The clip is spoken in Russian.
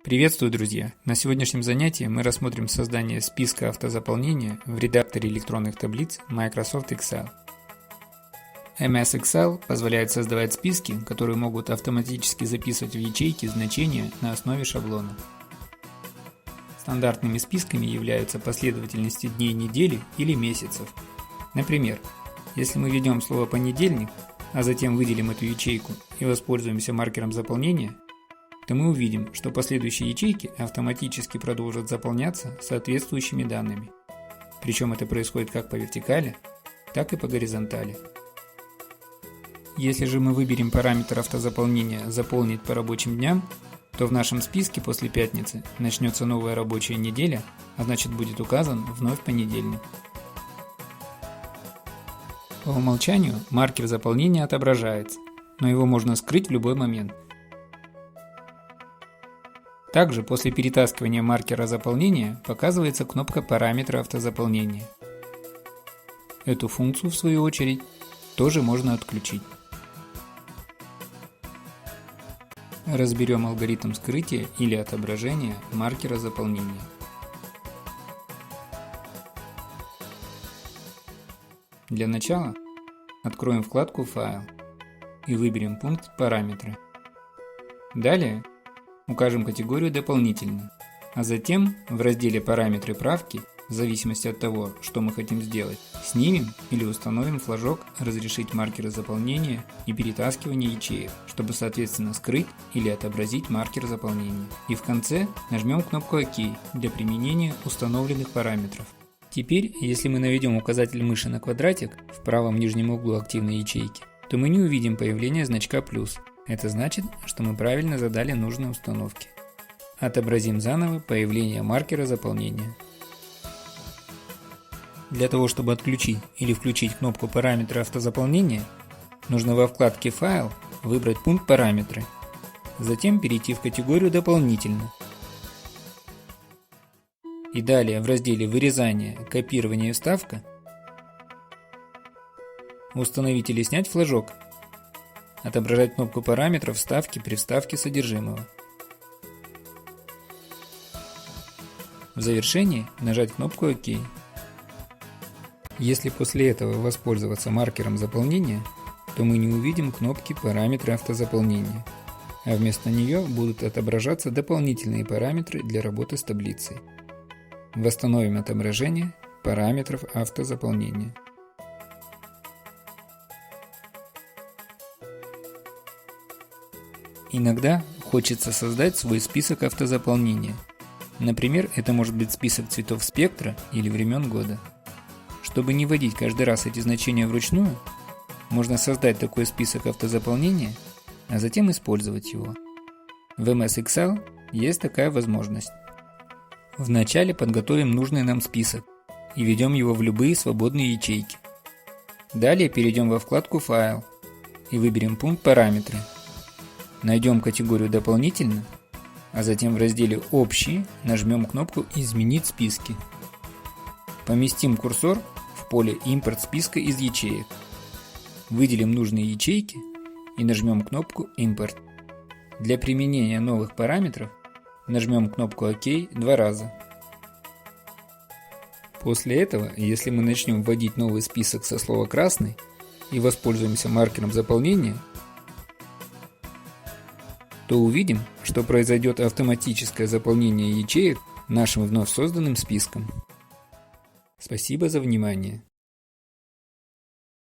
Приветствую, друзья! На сегодняшнем занятии мы рассмотрим создание списка автозаполнения в редакторе электронных таблиц Microsoft Excel. MS Excel позволяет создавать списки, которые могут автоматически записывать в ячейки значения на основе шаблона. Стандартными списками являются последовательности дней недели или месяцев. Например, если мы введем слово «понедельник», а затем выделим эту ячейку и воспользуемся маркером заполнения, то мы увидим, что последующие ячейки автоматически продолжат заполняться соответствующими данными. Причем это происходит как по вертикали, так и по горизонтали. Если же мы выберем параметр автозаполнения «Заполнить по рабочим дням», то в нашем списке после пятницы начнется новая рабочая неделя, а значит будет указан вновь понедельник. По умолчанию маркер заполнения отображается, но его можно скрыть в любой момент. Также после перетаскивания маркера заполнения показывается кнопка параметра автозаполнения. Эту функцию, в свою очередь, тоже можно отключить. Разберем алгоритм скрытия или отображения маркера заполнения. Для начала откроем вкладку «Файл» и выберем пункт «Параметры». Далее укажем категорию «Дополнительно», а затем в разделе «Параметры правки», в зависимости от того, что мы хотим сделать, снимем или установим флажок «Разрешить маркеры заполнения и перетаскивания ячеек», чтобы соответственно скрыть или отобразить маркер заполнения. И в конце нажмем кнопку «Ок» для применения установленных параметров. Теперь, если мы наведем указатель мыши на квадратик в правом нижнем углу активной ячейки, то мы не увидим появление значка «плюс». Это значит, что мы правильно задали нужные установки. Отобразим заново появление маркера заполнения. Для того, чтобы отключить или включить кнопку параметра автозаполнения, нужно во вкладке «Файл» выбрать пункт «Параметры», затем перейти в категорию «Дополнительно». И далее в разделе «Вырезание, копирование и вставка» установить или снять флажок, отображать кнопку параметров вставки при вставке содержимого. В завершении нажать кнопку «Ок». Если после этого воспользоваться маркером заполнения, то мы не увидим кнопки «Параметры автозаполнения», а вместо нее будут отображаться дополнительные параметры для работы с таблицей. Восстановим отображение параметров автозаполнения. Иногда хочется создать свой список автозаполнения. Например, это может быть список цветов спектра или времен года. Чтобы не вводить каждый раз эти значения вручную, можно создать такой список автозаполнения, а затем использовать его. В MS Excel есть такая возможность. Вначале подготовим нужный нам список и введем его в любые свободные ячейки. Далее перейдем во вкладку «Файл» и выберем пункт «Параметры». Найдем категорию «Дополнительно», а затем в разделе «Общие» нажмем кнопку «Изменить списки». Поместим курсор в поле «Импорт списка из ячеек». Выделим нужные ячейки и нажмем кнопку «Импорт». Для применения новых параметров нажмем кнопку «Ок» 2 раза. После этого, если мы начнем вводить новый список со слова «красный» и воспользуемся маркером заполнения, то увидим, что произойдет автоматическое заполнение ячеек нашим вновь созданным списком. Спасибо за внимание.